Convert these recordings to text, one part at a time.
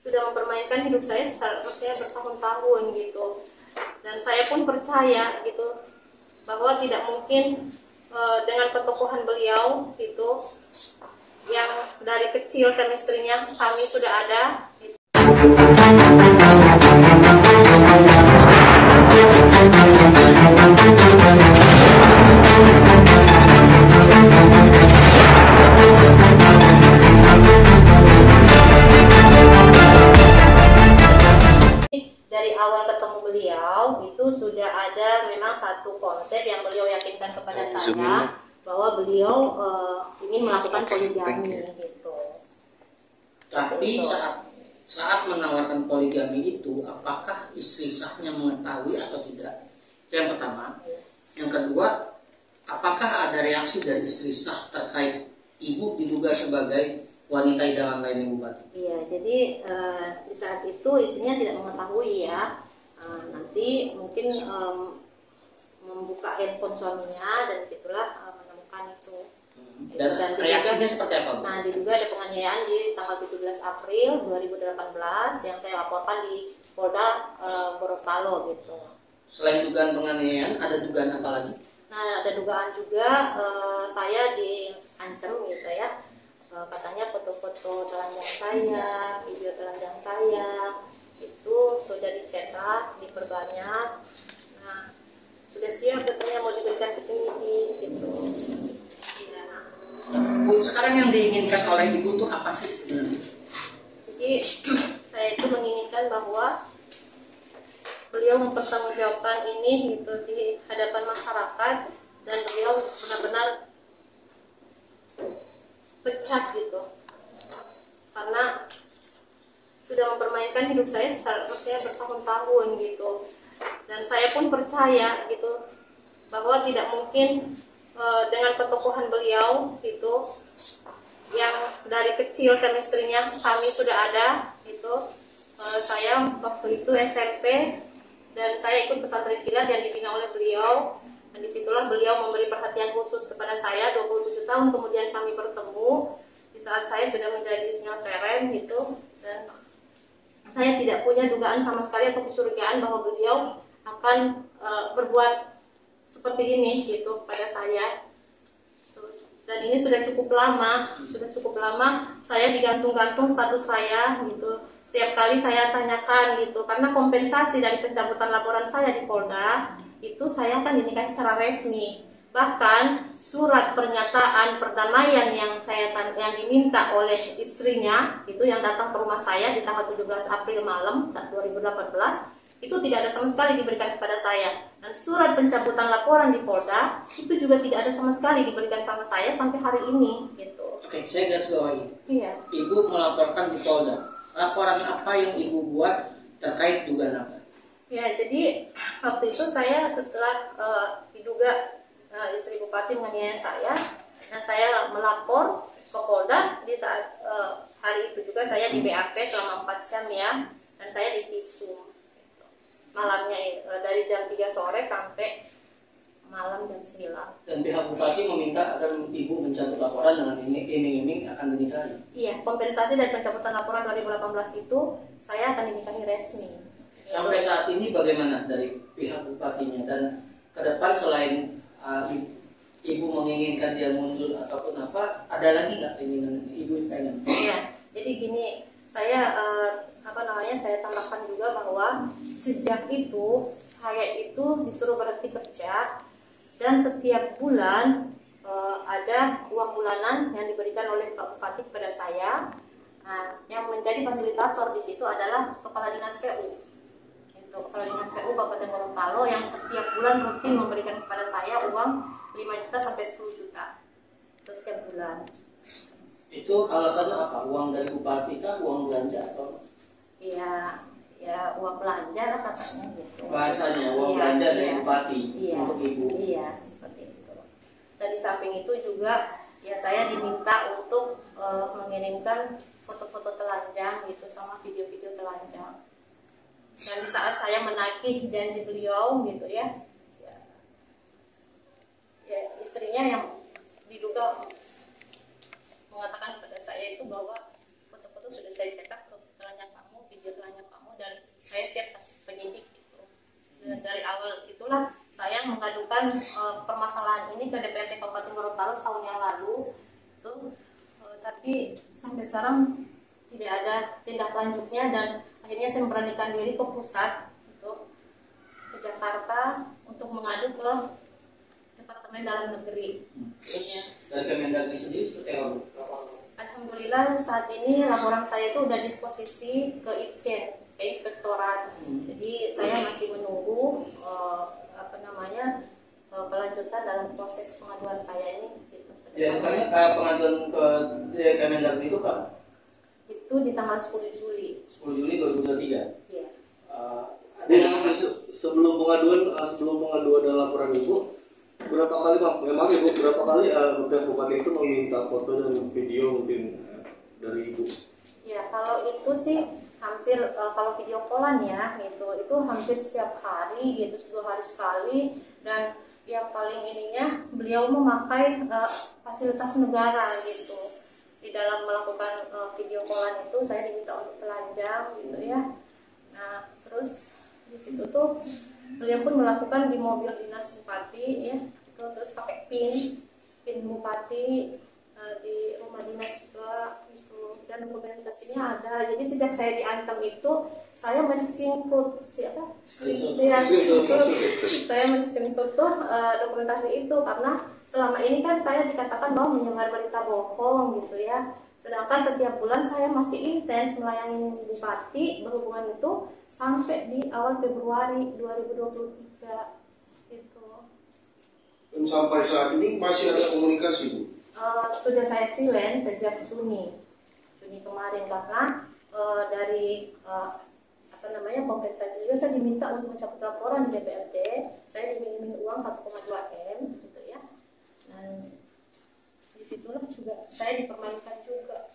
sudah mempermainkan hidup saya maksudnya bertahun-tahun gitu. Dan saya pun percaya gitu bahwa tidak mungkin dengan ketokohan beliau gitu yang dari kecil chemistry-nya kami sudah ada gitu. Dari awal ketemu beliau itu sudah ada memang satu konsep yang beliau yakinkan kepada saya bahwa beliau ingin melakukan poligami gitu. Tapi saat menawarkan poligami itu, apakah istri sahnya mengetahui atau tidak? Itu yang pertama. Yang kedua, apakah ada reaksi dari istri sah terkait ibu diduga sebagai wanita idaman lain Ibu Bupati? Iya, jadi di saat itu istrinya tidak mengetahui ya. Nanti mungkin membuka handphone suaminya dan disitulah menemukan itu. Dan reaksinya seperti apa, Bu? Nah, diduga ada penganiayaan di tanggal 17 April 2018 yang saya laporkan di Polda Gorontalo gitu. Selain dugaan penganiayaan, ada dugaan apa lagi? Nah, ada dugaan juga saya diancam gitu ya. Katanya foto-foto telanjang saya, video telanjang saya itu sudah dicetak, diperbanyak. Nah, sudah siap katanya mau diberikan ke penyidik gitu. Ya. Bu, sekarang yang diinginkan oleh Ibu itu apa sih sebenarnya? Jadi saya itu menginginkan bahwa beliau mempertanggungjawabkan ini gitu di hadapan masyarakat dan beliau benar-benar pecat gitu, karena sudah mempermainkan hidup saya maksudnya bertahun-tahun gitu. Dan saya pun percaya gitu bahwa tidak mungkin dengan ketokohan beliau gitu yang dari kecil chemistry-nya kami sudah ada gitu. Saya waktu itu SMP dan saya ikut pesantren kilat yang dibina oleh beliau. Dan disitulah beliau memberi perhatian khusus kepada saya. 27 tahun kemudian kami bertemu di saat saya sudah menjadi sinyal keren gitu, dan saya tidak punya dugaan sama sekali atau kecurigaan bahwa beliau akan berbuat seperti ini gitu kepada saya. Dan ini sudah cukup lama saya digantung-gantung status saya gitu. Setiap kali saya tanyakan gitu, karena kompensasi dari pencabutan laporan saya di Polda itu saya akan dinikahi secara resmi. Bahkan surat pernyataan perdamaian yang diminta oleh istrinya itu yang datang ke rumah saya di tanggal 17 April malam 2018 itu tidak ada sama sekali diberikan kepada saya. Dan surat pencabutan laporan di Polda itu juga tidak ada sama sekali diberikan sama saya sampai hari ini gitu. Oke, saya garis bawahi. Iya. Ibu melaporkan di Polda. Laporan apa yang Ibu buat terkait dugaan apa? Ya, jadi waktu itu saya setelah diduga istri bupati menganiaya saya, nah saya melapor ke Polda. Di saat hari itu juga saya di BAP selama 4 jam ya, dan saya divisum gitu. Malamnya dari jam 3 sore sampai malam jam 9. Dan pihak bupati meminta agar Ibu mencabut laporan dengan iming-iming akan dinikahi. Iya, kompensasi dari pencabutan laporan 2018 itu saya akan dinikahi resmi. Sampai saat ini bagaimana dari pihak bupatinya, dan ke depan selain Ibu menginginkan dia mundur ataupun apa, ada lagi nggak keinginan Ibu pengen? Iya, jadi gini, saya saya tambahkan juga bahwa sejak itu saya itu disuruh berhenti kerja, dan setiap bulan ada uang bulanan yang diberikan oleh Pak Bupati kepada saya. Nah, yang menjadi fasilitator di situ adalah Kepala Dinas PU. Kepala Dinas PU Kabupaten Gorontalo yang setiap bulan rutin memberikan kepada saya uang 5 juta sampai 10 juta itu setiap bulan. Itu alasannya apa? Uang dari bupati kah? Uang belanja atau? Iya, ya uang belanja lah katanya gitu. Bahasanya uang belanja dari bupati untuk Ibu. Iya, seperti itu. Dan di samping itu juga ya saya diminta untuk mengirimkan foto-foto telanjang gitu sama video-video telanjang. Dan di saat saya menagih janji beliau gitu ya istrinya yang diduga mengatakan kepada saya itu bahwa foto-foto sudah saya cetak ke telanjang kamu saya siap kasih penyidik gitu. Dan dari awal itulah saya mengadukan permasalahan ini ke DPRD Kabupaten Gorontalo tahun yang lalu itu, tapi sampai sekarang tidak ada tindak lanjutnya, dan akhirnya saya memberanikan diri ke pusat gitu, ke Jakarta untuk mengadu ke Departemen Dalam Negeri. Terus dari Kemendagri sendiri seperti apa? Alhamdulillah saat ini laporan saya itu udah disposisi ke Itjen, ke Inspektorat. Jadi saya masih menunggu kelanjutan dalam proses pengaduan saya ini. Gitu. Ya, makanya pengaduan ke Kemendagri itu kan? Itu di tanggal 10 Juli. 10 Juli 2023. Iya. Sebelum pengaduan dan laporan Ibu, berapa kali memang Ibu berapa kali pihak bupati itu meminta foto dan video mungkin dari Ibu? Ya, kalau itu sih hampir kalau video callan ya gitu, itu hampir setiap hari gitu, 2 hari sekali. Dan yang paling ininya beliau memakai fasilitas negara gitu di dalam melakukan video callan itu. Saya diminta untuk telanjang gitu ya. Nah terus di situ tuh beliau pun melakukan di mobil dinas bupati ya gitu, terus pakai pin bupati di rumah dinas juga gitu, dan dokumentasinya ada. Jadi sejak saya diancam itu saya men-screenshot saya men-screenshot tuh dokumentasi itu, karena selama ini kan saya dikatakan bahwa menyebar berita bohong gitu ya. Sedangkan setiap bulan saya masih intens melayani bupati berhubungan itu sampai di awal Februari 2023 gitu. Dan sampai saat ini masih ada komunikasi, Bu? Sudah saya silent sejak Juni kemarin, karena dari kompensasi juga saya diminta untuk mencabut laporan di DPRD. Saya diminta uang 1,2 M gitu ya. Dan disitulah juga saya dipermainkan juga.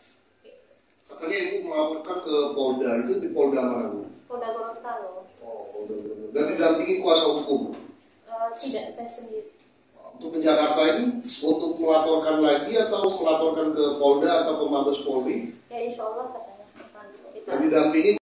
Katanya Ibu melaporkan ke Polda, itu di Polda mana, Bu? Polda Gorontalo. Oh, Polda. Dan didampingi kuasa hukum? Tidak, saya sendiri. Untuk ke Jakarta ini, untuk melaporkan lagi atau melaporkan ke Polda atau ke Mabes Polri? Ya insya Allah katanya. Dan didampingi